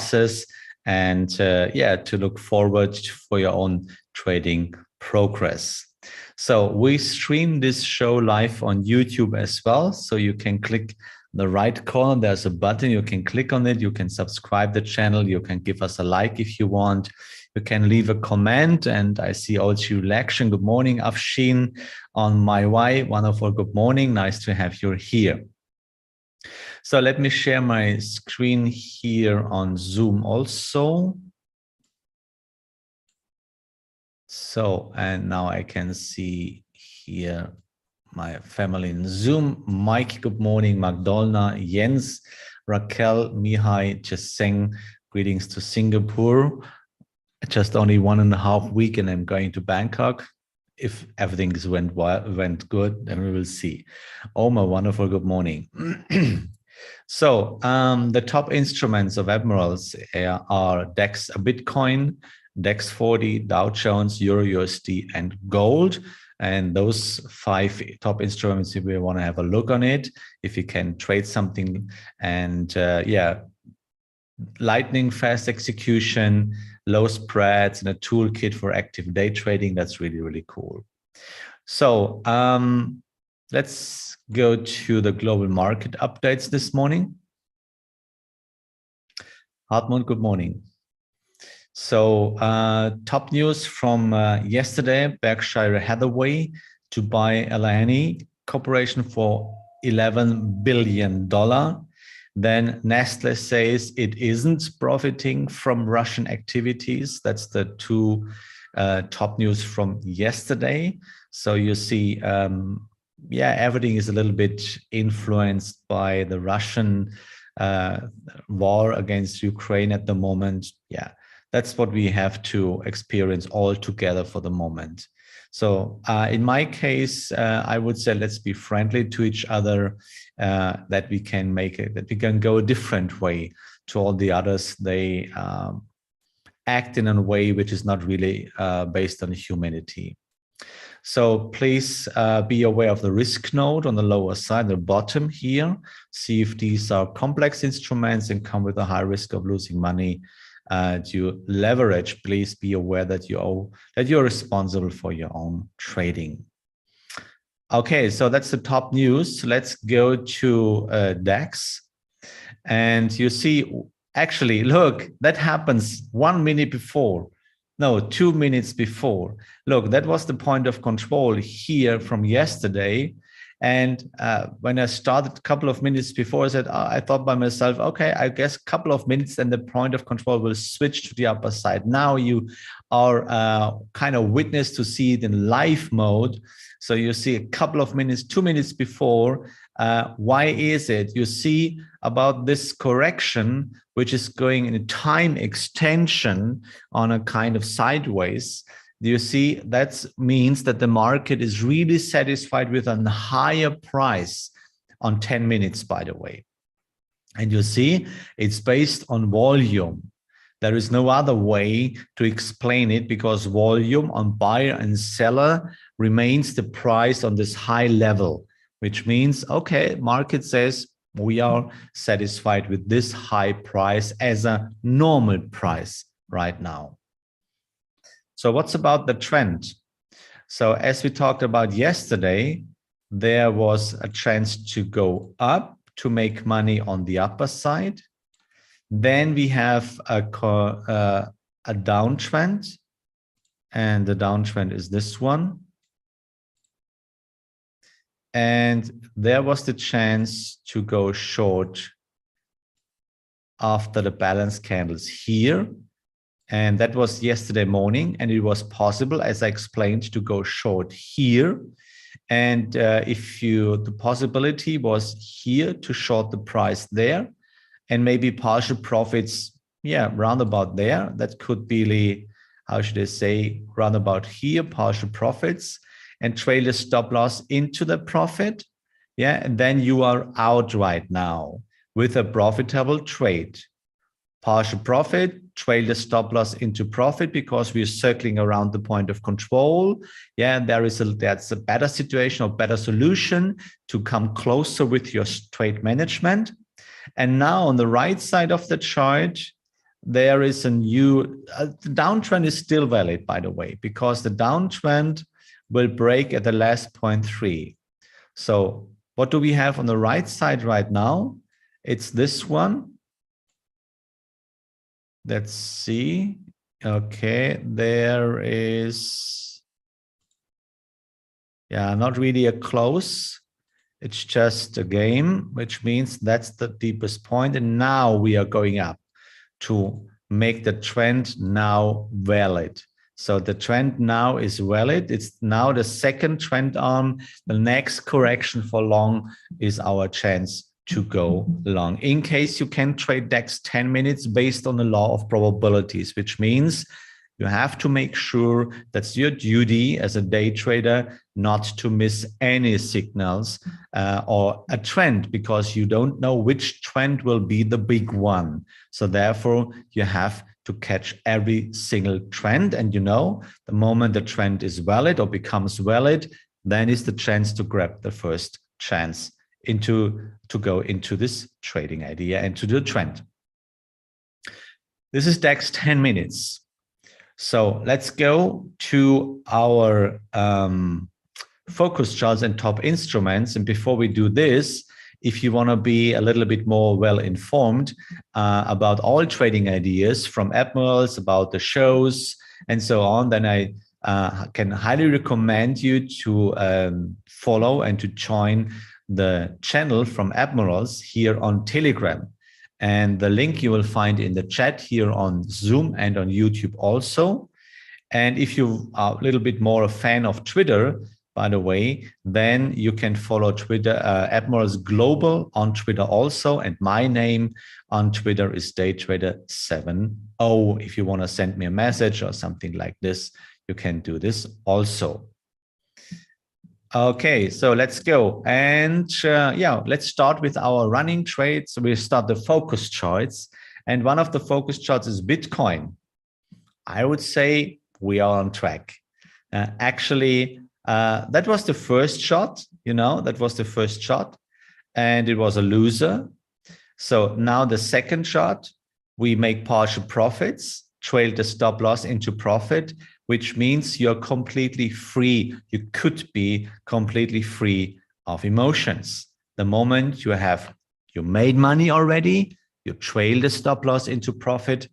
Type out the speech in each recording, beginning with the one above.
process and yeah, to look forward for your own trading progress. So we stream this show live on YouTube as well. So you can click the right corner. There's a button. You can click on it. You can subscribe the channel. You can give us a like if you want. You can leave a comment. And I see also election. Good morning, Afshin on my way. Wonderful. Good morning. Nice to have you here. So let me share my screen here on Zoom also. So, and now I can see here my family in Zoom. Mike, good morning. Magdalena, Jens, Raquel, Mihai, Cheseng, greetings to Singapore. Just only 1.5 weeks and I'm going to Bangkok. If everything went good, then we will see. Oma, wonderful, good morning. So the top instruments of Admirals are DAX, Bitcoin, DAX 40, Dow Jones, Euro USD, and gold. And those 5 top instruments, if we want to have a look on it, if you can trade something, and yeah, lightning fast execution, low spreads, and a toolkit for active day trading. That's really, really cool. So let's go to the global market updates this morning. Hartmut, good morning. So top news from yesterday, Berkshire Hathaway to buy Alani Corporation for $11 billion. Then Nestle says it isn't profiting from Russian activities. That's the 2 top news from yesterday. So you see, yeah, everything is a little bit influenced by the Russian war against Ukraine at the moment. Yeah, that's what we have to experience all together for the moment. So in my case, I would say let's be friendly to each other, that we can make it, that we can go a different way to all the others. They act in a way which is not really based on humanity. So please be aware of the risk node on the lower side, the bottom here. See if these are complex instruments and come with a high risk of losing money. To leverage, please be aware that you're responsible for your own trading. Okay, so that's the top news. Let's go to DAX. And you see, actually, look, that happens 1 minute before. No, 2 minutes before. Look, that was the point of control here from yesterday. And when I started a couple of minutes before, I said, I thought by myself, okay, I guess a couple of minutes and the point of control will switch to the upper side. Now you are kind of witness to see it in live mode. So you see a couple of minutes, 2 minutes before. Why is it? You see about this correction, which is going in a time extension on a kind of sideways. Do you see? That means that the market is really satisfied with a higher price on 10 minutes, by the way. And you see, it's based on volume. There is no other way to explain it because volume on buyer and seller remains the price on this high level, which means, okay, market says we are satisfied with this high price as a normal price right now. So what's about the trend? So as we talked about yesterday, there was a chance to go up to make money on the upper side. Then we have a downtrend, and the downtrend is this one. And there was the chance to go short after the balance candles here. And that was yesterday morning, and it was possible, as I explained, to go short here. And the possibility was here to short the price there, and maybe partial profits, yeah, round about there. That could be, how should I say, round about here, partial profits, and trail the stop loss into the profit. Yeah, and then you are out right now with a profitable trade. Partial profit, trail the stop loss into profit because we're circling around the point of control. Yeah, that's a better situation or better solution to come closer with your trade management. And now on the right side of the chart, there is a new, the downtrend is still valid, by the way, because the downtrend will break at the last 0.3. So what do we have on the right side right now? It's this one. Let's see. Okay, there is, yeah, not really a close. It's just a game, which means that's the deepest point. And now we are going up to make the trend now valid. So the trend now is valid. It's now the second trend arm. The next correction for long is our chance to go long. In case you can trade DAX 10 minutes based on the law of probabilities, which means you have to make sure that's your duty as a day trader not to miss any signals or a trend, because you don't know which trend will be the big one. So therefore, you have to catch every single trend. And you know, the moment the trend is valid or becomes valid, then is the chance to grab the first chance to go into this trading idea and to the trend. This is DAX 10 minutes. So let's go to our focus charts and top instruments. And before we do this, if you want to be a little bit more well informed about all trading ideas from Admirals, about the shows and so on, then I can highly recommend you to follow and to join the channel from Admirals here on Telegram. And the link you will find in the chat here on Zoom and on YouTube also. And if you are a little bit more a fan of Twitter, by the way, then you can follow Twitter, Admirals Global on Twitter also. And my name on Twitter is DayTrader70. If you want to send me a message or something like this, you can do this also. Okay, so let's go. And yeah, let's start with our running trades. So we start the focus charts. And one of the focus charts is Bitcoin. I would say we are on track. Actually, that was the first shot, you know, that was the first shot. And it was a loser. So now the second shot, we make partial profits, trailed the stop loss into profit, which means you're completely free. You could be completely free of emotions. The moment you made money already, you trail the stop loss into profit,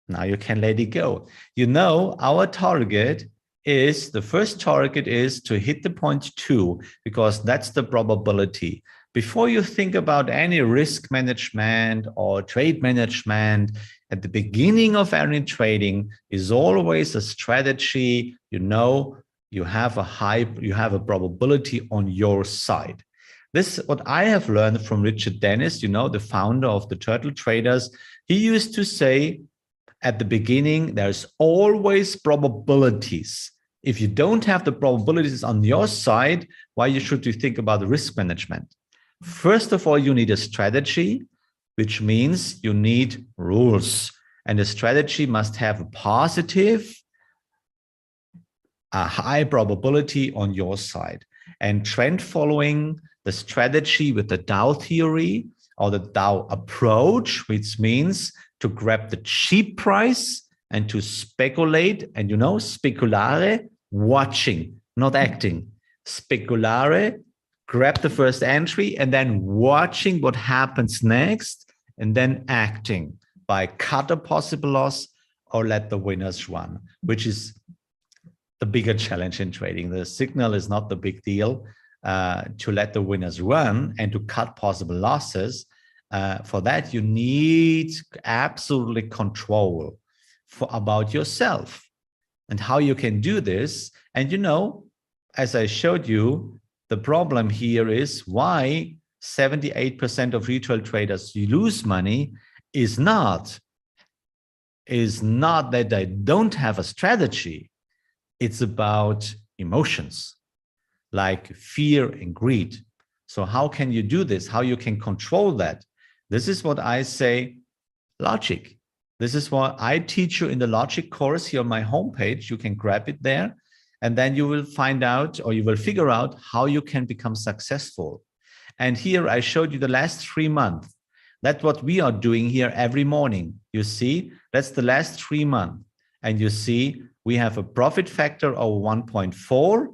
now you can let it go. You know, our target is, the first target is to hit the 0.2, because that's the probability. Before you think about any risk management or trade management, at the beginning of any trading is always a strategy. You know, you have a probability on your side. This is what I have learned from Richard Dennis, you know, the founder of the Turtle Traders. He used to say at the beginning, there's always probabilities. If you don't have the probabilities on your side, why should you think about the risk management? First of all, you need a strategy, which means you need rules. And the strategy must have a positive, a high probability on your side. And trend following, the strategy with the Dow theory or the Dow approach, which means to grab the cheap price and to speculate. And you know, speculare, watching, not acting. Speculare, grab the first entry and then watching what happens next, and then acting by cut a possible loss or let the winners run, which is the bigger challenge in trading. The signal is not the big deal to let the winners run and to cut possible losses. For that, you need absolutely control about yourself and how you can do this. And you know, as I showed you, the problem here is why 78% of retail traders lose money is not that they don't have a strategy. It's about emotions like fear and greed. So how can you do this? How you can control that? This is what I say, logic. This is what I teach you in the logic course here on my homepage. You can grab it there. And then you will find out, or you will figure out how you can become successful. And here I showed you the last 3 months. That's what we are doing here every morning. You see, that's the last 3 months. And you see, we have a profit factor of 1.4,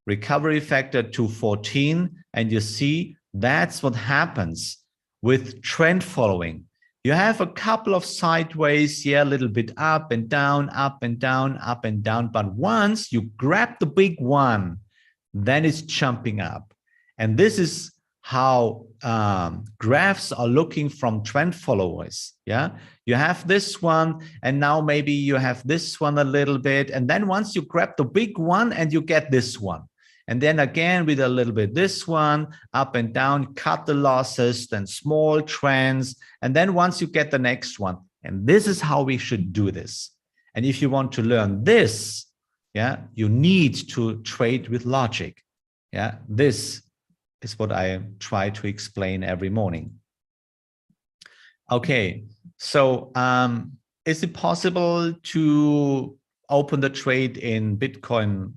recovery factor 214. And you see, that's what happens with trend following. You have a couple of sideways, yeah, a little bit up and down, up and down, up and down. But once you grab the big one, then it's jumping up. And this is how graphs are looking from trend followers. Yeah, you have this one, and now maybe you have this one a little bit. And then once you grab the big one and you get this one. And then again, with a little bit this one, up and down, cut the losses, then small trends. And then once you get the next one, and this is how we should do this. And if you want to learn this, yeah, you need to trade with logic. Yeah, this is what I try to explain every morning. Okay, so is it possible to open the trade in Bitcoin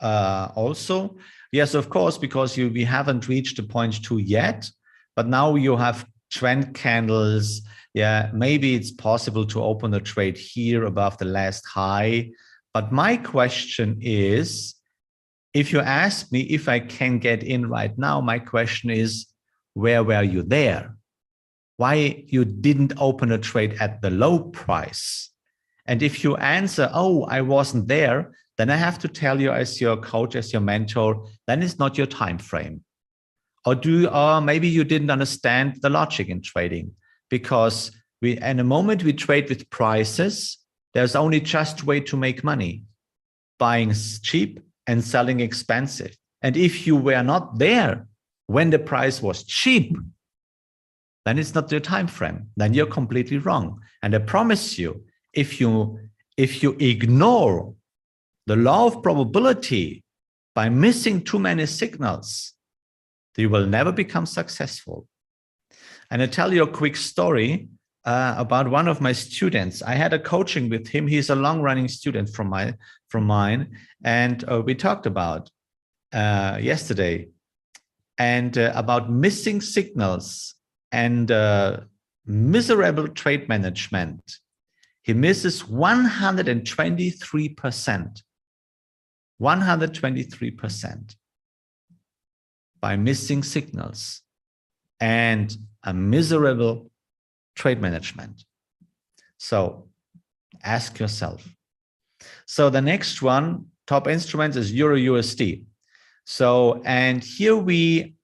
also? Yes, of course, because we haven't reached the 0.2 yet, but now you have trend candles. Yeah, maybe it's possible to open the trade here above the last high. But my question is, if you ask me if I can get in right now, my question is, where were you there? Why you didn't open a trade at the low price? And if you answer, oh, I wasn't there, then I have to tell you as your coach, as your mentor, then it's not your time frame. Or maybe you didn't understand the logic in trading, because in a moment we trade with prices, there's only just way to make money, buying cheap and selling expensive. And if you were not there when the price was cheap, then it's not your time frame. Then you're completely wrong. And I promise you, if you ignore the law of probability by missing too many signals, you will never become successful. And I tell you a quick story about one of my students. I had a coaching with him. He's a long-running student from mine, and we talked about yesterday and about missing signals and miserable trade management. He misses 123%. 123% by missing signals and a miserable trade management. So ask yourself. So the next one, top instruments, is Euro-USD. So, and here we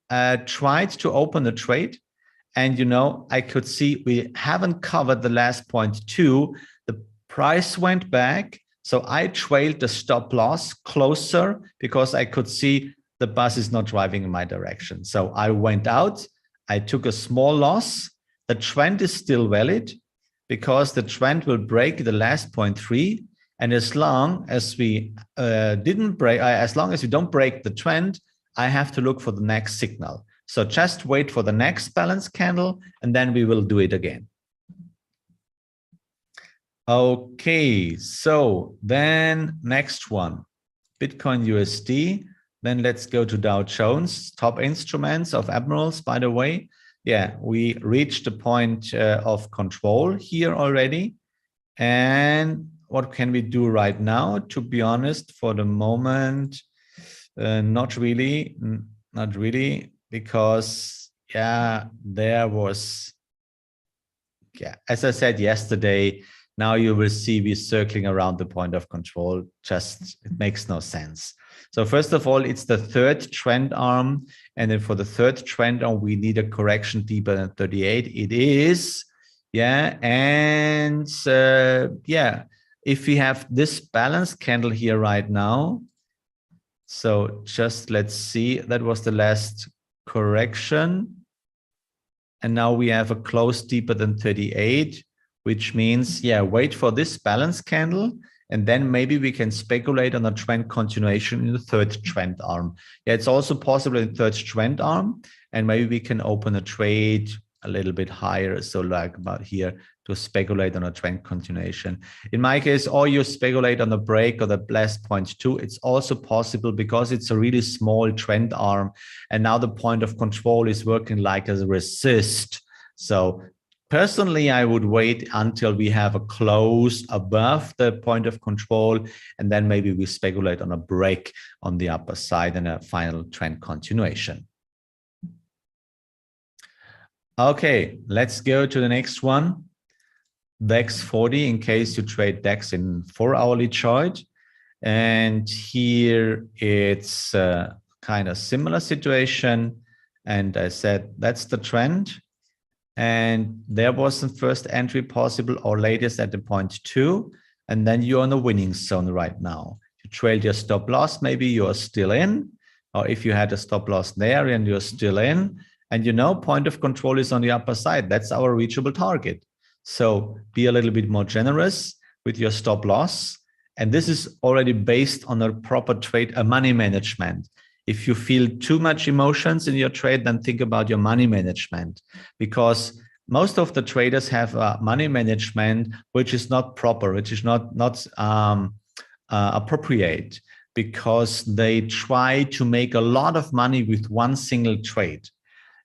tried to open the trade, and you know, I could see we haven't covered the last 0.2. The price went back. So I trailed the stop loss closer because I could see the bus is not driving in my direction. So I went out, I took a small loss. The trend is still valid because the trend will break the last 0.3. And as long as we as long as we don't break the trend, I have to look for the next signal. So just wait for the next balance candle, and then we will do it again. Okay, so then next one, Bitcoin USD. Then let's go to Dow Jones, top instruments of Admirals, by the way. Yeah, we reached the point of control here already. And what can we do right now? To be honest, for the moment, not really, because yeah, there was, yeah, as I said yesterday, now you will see me circling around the point of control. Just, it makes no sense. So first of all, it's the third trend arm. And then for the third trend arm, we need a correction deeper than 38. It is, yeah. And yeah, if we have this balance candle here right now, so just let's see, that was the last correction. And now we have a close deeper than 38. Which means, yeah, wait for this balance candle, and then maybe we can speculate on a trend continuation in the third trend arm. Yeah, it's also possible in third trend arm, and maybe we can open a trade a little bit higher, so like about here, to speculate on a trend continuation. In my case, or you speculate on the break or the last 0.2. It's also possible because it's a really small trend arm, and now the point of control is working like a resist. So personally, I would wait until we have a close above the point of control, and then maybe we speculate on a break on the upper side and a final trend continuation. Okay, let's go to the next one. DAX 40, in case you trade DAX in 4-hourly chart. And here it's kind of similar situation. And I said, that's the trend. And there was the first entry possible or latest at the point 2. And then you're in the winning zone right now. You trailed your stop loss, maybe you're still in. Or if you had a stop loss there and you're still in. And you know, point of control is on the upper side. That's our reachable target. So be a little bit more generous with your stop loss. And this is already based on a proper trade, money management. If you feel too much emotions in your trade, then think about your money management, because most of the traders have money management which is not proper, which is not appropriate, because they try to make a lot of money with one single trade.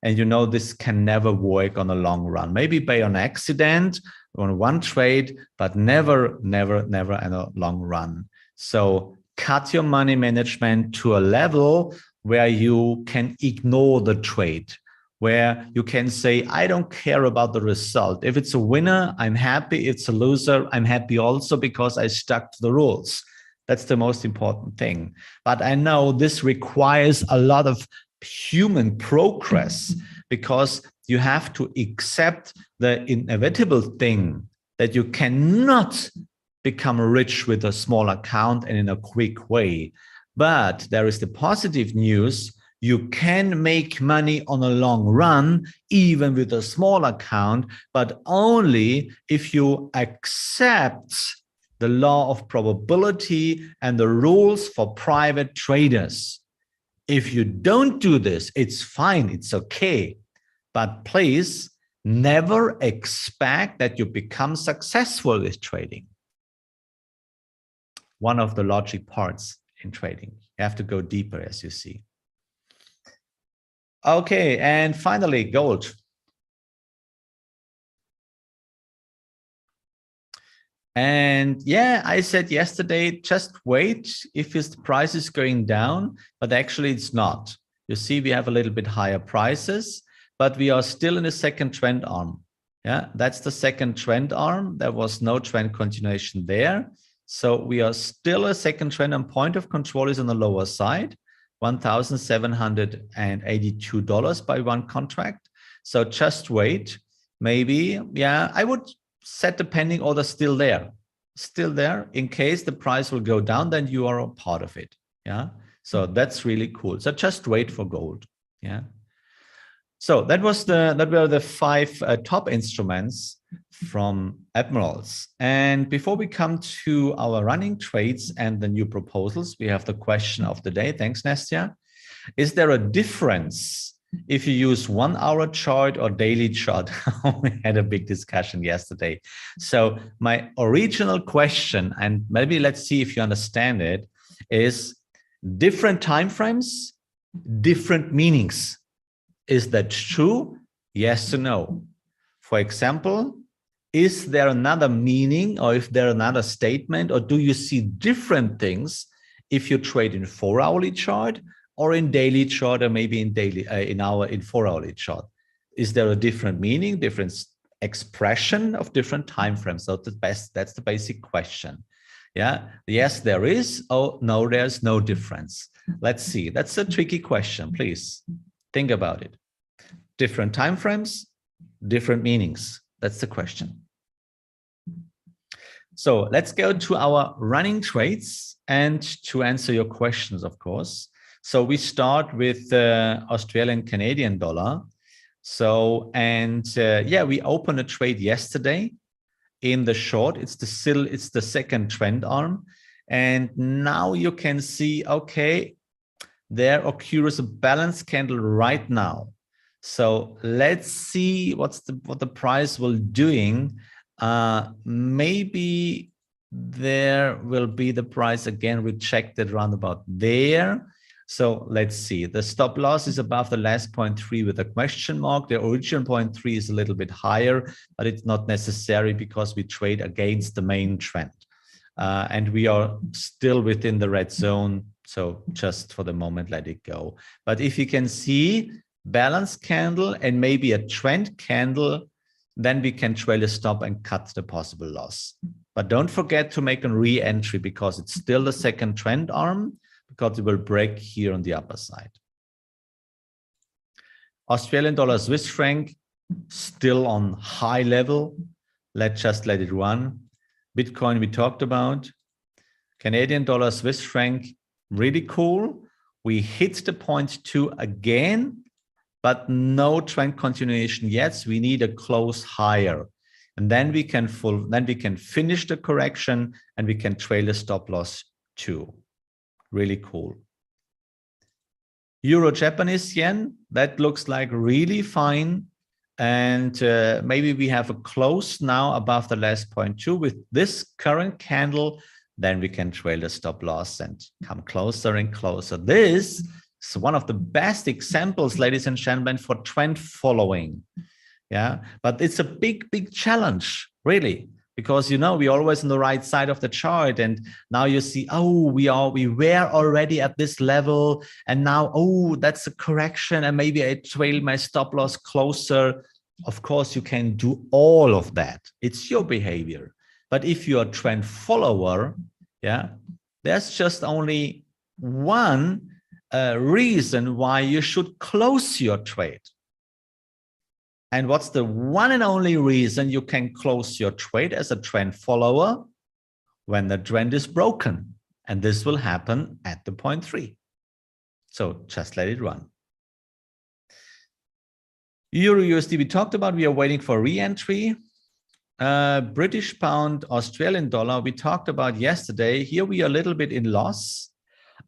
And you know, this can never work on a long run. Maybe by an accident on one trade, but never in a long run. So cut your money management to a level where you can ignore the trade, where you can say, I don't care about the result. If it's a winner, I'm happy. It's a loser, I'm happy also, because I stuck to the rules. That's the most important thing. But I know this requires a lot of human progress, because you have to accept the inevitable thing that you cannot become rich with a small account and in a quick way. But there is the positive news. You can make money on a long run, even with a small account, but only if you accept the law of probability and the rules for private traders. If you don't do this, it's fine, it's okay. But please never expect that you become successful with trading. One of the logic parts in trading. You have to go deeper, as you see. Okay, and finally, gold. And yeah, I said yesterday, just wait if his price is going down, but actually it's not. You see, we have a little bit higher prices, but we are still in the second trend arm. Yeah, that's the second trend arm. There was no trend continuation there. So we are still a second trend, and point of control is on the lower side, $1,782 by one contract. So just wait. Maybe, yeah, I would set the pending order still there in case the price will go down, then you are a part of it. Yeah, so that's really cool. So just wait for gold. Yeah. So that were the 5 top instruments from Admirals. And before we come to our running trades and the new proposals, we have the question of the day. Thanks, Nastya. Is there a difference if you use 1 hour chart or daily chart? We had a big discussion yesterday. So my original question, and maybe let's see if you understand it, is different time frames, different meanings. Is that true? Yes or no? For example, is there another meaning, or if there another statement, or do you see different things if you trade in 4-hourly chart or in daily chart, or maybe in daily in 4-hourly chart? Is there a different meaning, different expression of different time frames? So that's the basic question. Yeah, yes, there is. Oh, no, there's no difference. Let's see. That's a tricky question. Please think about it. Different time frames, different meanings. That's the question. So let's go to our running trades and to answer your questions, of course. So we start with Australian Canadian dollar. So, yeah, we opened a trade yesterday in the short. It's the second trend arm. And now you can see, okay, there occurs a balance candle right now. So let's see what the price will doing. Maybe there will be the price again rejected around about there. So let's see. The stop loss is above the last 0.3 with a question mark. The original 0.3 is a little bit higher, but it's not necessary because we trade against the main trend. And we are still within the red zone. So just for the moment, let it go. But if you can see balance candle and maybe a trend candle, then we can trail a stop and cut the possible loss. But don't forget to make a re-entry because it's still the second trend arm, because it will break here on the upper side. Australian dollar, Swiss franc, still on high level. Let's just let it run. Bitcoin we talked about. Canadian dollar, Swiss franc, really cool. We hit the 0.2 again, but no trend continuation yet. So we need a close higher. And then we can finish the correction and we can trail a stop loss too. Really cool. Euro Japanese yen, that looks like really fine. And maybe we have a close now above the last 0.2 with this current candle. Then we can trail the stop loss and come closer and closer. This is one of the best examples, ladies and gentlemen, for trend following. Yeah, but it's a big, big challenge, really. Because, you know, we're always on the right side of the chart. And now you see, oh, we were already at this level. And now, oh, that's a correction. And maybe I trail my stop loss closer. Of course, you can do all of that. It's your behavior. But if you're a trend follower, yeah, there's just only one reason why you should close your trade. And what's the one and only reason you can close your trade as a trend follower? When the trend is broken. And this will happen at the 0.3. So just let it run. Euro USD we talked about. We are waiting for re-entry. British pound, Australian dollar, we talked about yesterday. Here we are a little bit in loss.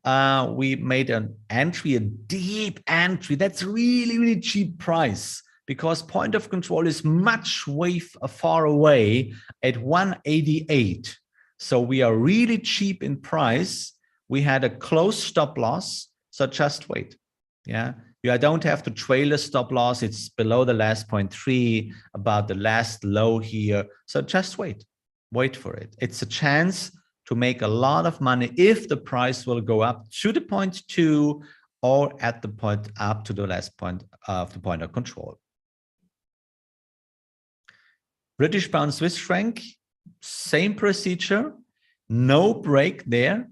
We made an entry, a deep entry. That's really, really cheap price, because point of control is much way far away at 188. So we are really cheap in price. We had a close stop loss. So just wait. Yeah, you don't have to trail a stop loss. It's below the last 0.3, about the last low here. So just wait for it. It's a chance to make a lot of money if the price will go up to the 0.2 or at the point up to the last point of the point of control. British pound, Swiss franc, same procedure, no break there.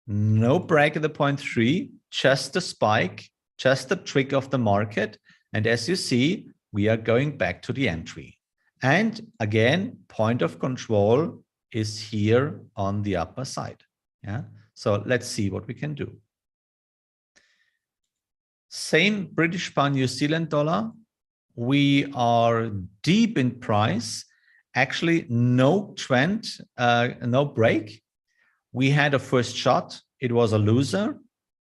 No break at the 0.3, just a spike, just a trick of the market. And as you see, we are going back to the entry. And again, point of control is here on the upper side. Yeah. So let's see what we can do. Same British pound, New Zealand dollar. We are deep in price. Actually, no trend, no break. We had a first shot. It was a loser,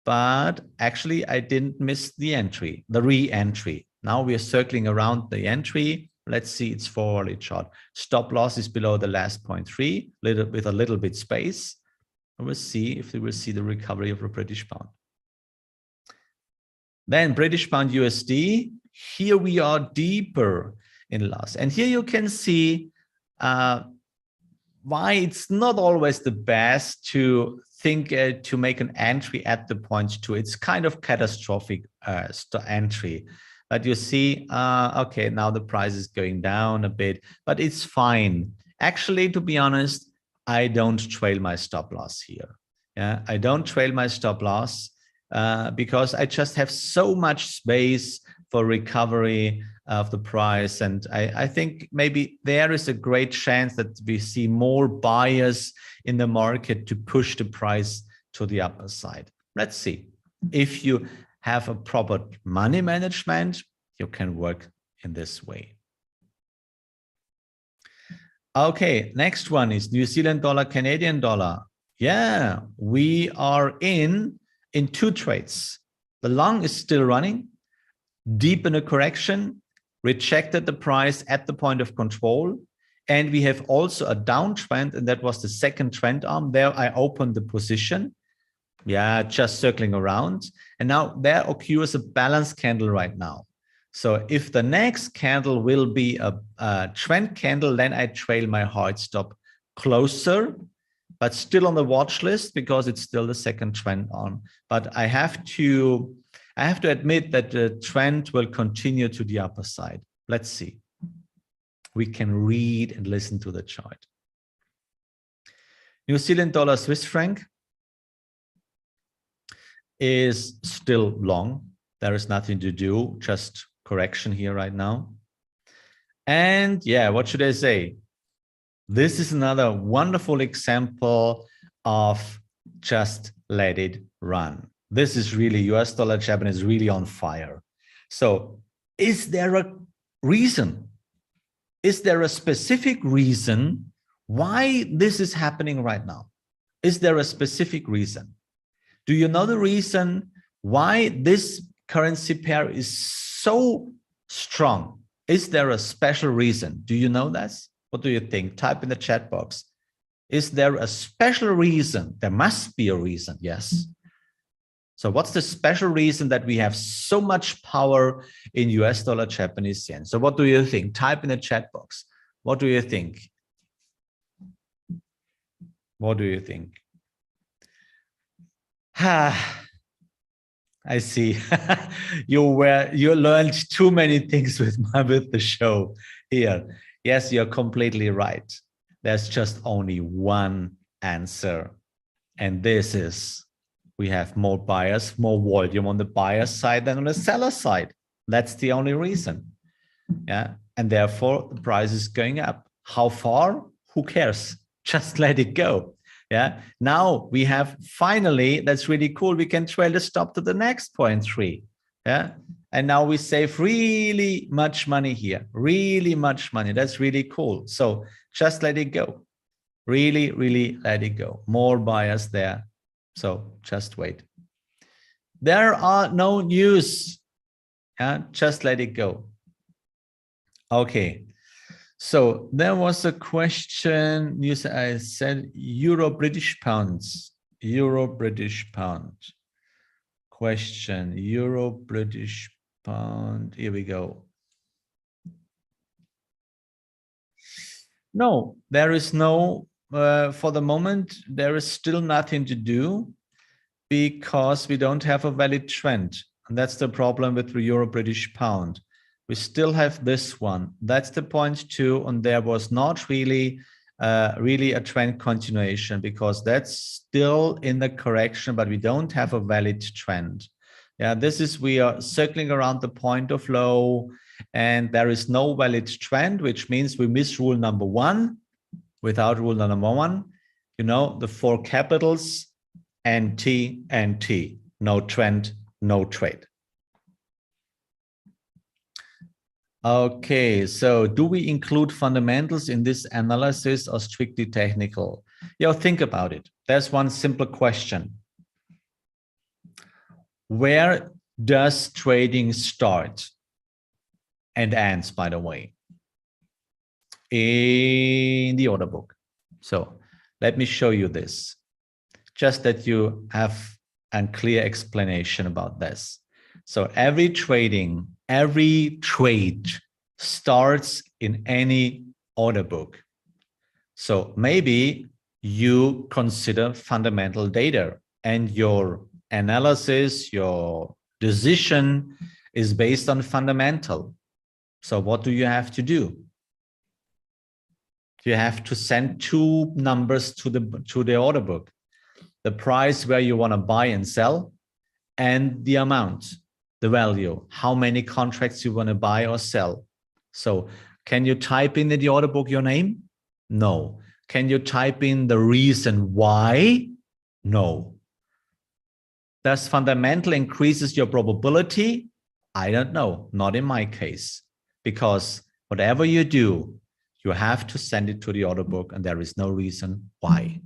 but actually I didn't miss the entry, the re-entry. Now we are circling around the entry. Let's see, it's forward shot. Stop loss is below the last 0.3, with a little bit space. And we'll see if we will see the recovery of the British pound. Then British pound USD. Here we are deeper in loss. And here you can see why it's not always the best to think to make an entry at the 0.2. It's kind of catastrophic entry. But you see, okay, now the price is going down a bit, but it's fine. Actually, to be honest, I don't trail my stop loss here. Yeah, I don't trail my stop loss because I just have so much space for recovery of the price. And I think maybe there is a great chance that we see more buyers in the market to push the price to the upper side. Let's see. If you have a proper money management, you can work in this way. Okay, next one is New Zealand dollar, Canadian dollar. Yeah, we are in two trades. The long is still running, deep in a correction, rejected the price at the point of control. And we have also a downtrend, and that was the second trend arm. There I opened the position. Yeah, just circling around. And now there occurs a balance candle right now. So if the next candle will be a trend candle, then I trail my hard stop closer, but still on the watch list because it's still the second trend on. But I have to admit that the trend will continue to the upper side. Let's see. We can read and listen to the chart. New Zealand dollar Swiss franc is still long. There is nothing to do, just correction here right now. And yeah, what should I say? This is another wonderful example of just let it run. This is really US dollar Japan is really on fire. So is there a reason? Is there a specific reason why this is happening right now? Is there a specific reason? Do you know the reason why this currency pair is so strong? Is there a special reason? Do you know that? What do you think? Type in the chat box. Is there a special reason? There must be a reason, yes. So what's the special reason that we have so much power in US dollar Japanese yen? So what do you think? Type in the chat box. What do you think? What do you think? I see. you learned too many things with the show here. Yes, you're completely right. There's just only one answer. And this is, we have more buyers, more volume on the buyer side than on the seller side. That's the only reason. Yeah. And therefore the price is going up. How far? Who cares? Just let it go. Yeah. Now we have finally, that's really cool. We can trail the stop to the next 0.3. Yeah. And now we save really much money here, really much money. That's really cool. So just let it go. Really, really let it go. More buyers there. So just wait. There are no news. Yeah, just let it go. Okay. So there was a question. I said Euro British pounds. Euro British pound. Question. Euro British pound. Here we go. No, there is no. For the moment, there is still nothing to do because we don't have a valid trend. And that's the problem with the Euro British pound. We still have this one. That's the 0.2, and there was not really a trend continuation because that's still in the correction, but we don't have a valid trend. Yeah, we are circling around the point of low, and there is no valid trend, which means we miss rule number one. Without rule number one, you know, the four capitals, NT, NT, no trend, no trade. Okay, so do we include fundamentals in this analysis or strictly technical? Think about it. There's one simple question. Where does trading start and ends, by the way? In the order book. So let me show you this, just that you have a clear explanation about this. So every trade starts in any order book. So maybe you consider fundamental data and your analysis, your decision is based on fundamental. So what do you have to do? You have to send two numbers to the order book, the price where you want to buy and sell, and the amount, the value, how many contracts you want to buy or sell. So can you type in the order book your name? No. Can you type in the reason why? No. Does fundamental increases your probability? I don't know, not in my case, because whatever you do, you have to send it to the order book, and there is no reason why.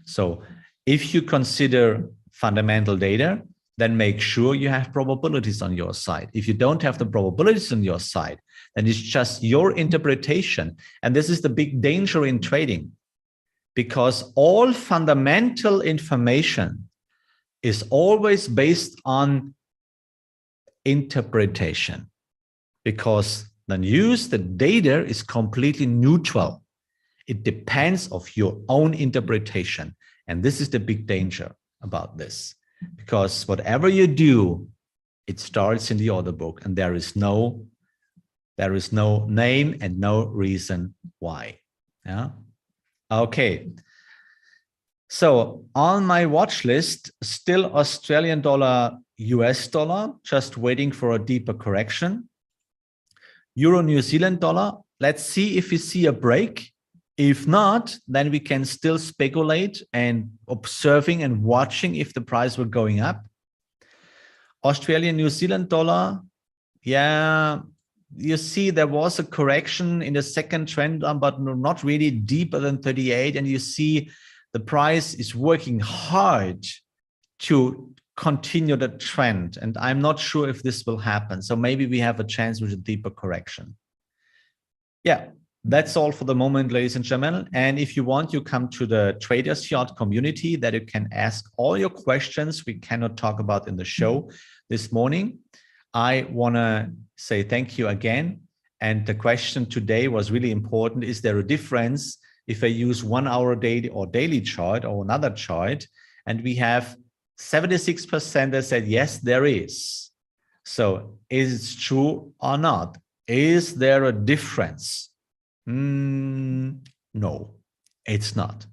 So if you consider fundamental data, then make sure you have probabilities on your side. If you don't have the probabilities on your side, then it's just your interpretation. And this is the big danger in trading, because all fundamental information is always based on interpretation, because the news, the data is completely neutral. It depends of your own interpretation. And this is the big danger about this, because whatever you do, it starts in the order book, and there is no name and no reason why. Yeah. Okay. So on my watch list, still Australian dollar, US dollar, just waiting for a deeper correction. Euro, New Zealand dollar. Let's see if we see a break. If not, then we can still speculate and observing and watching if the price were going up. Australian, New Zealand dollar. Yeah, you see there was a correction in the second trend line, but not really deeper than 38. And you see the price is working hard to continue the trend. And I'm not sure if this will happen. So maybe we have a chance with a deeper correction. Yeah, that's all for the moment, ladies and gentlemen. And if you want, you come to the Traders Yard community that you can ask all your questions we cannot talk about in the show this morning. I want to say thank you again. And the question today was really important. Is there a difference if I use 1 hour daily or daily chart or another chart? And we have 76% that said, yes, there is. So is it true or not? Is there a difference? No, it's not.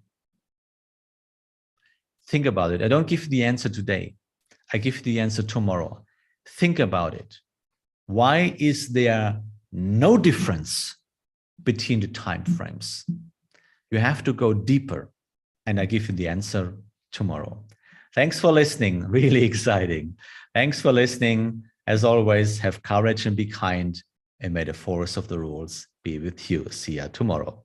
Think about it. I don't give the answer today. I give the answer tomorrow. Think about it. Why is there no difference between the time frames? You have to go deeper, and I give you the answer tomorrow. Thanks for listening. Really exciting. Thanks for listening. As always, have courage and be kind, and may the force of the rules be with you. See you tomorrow.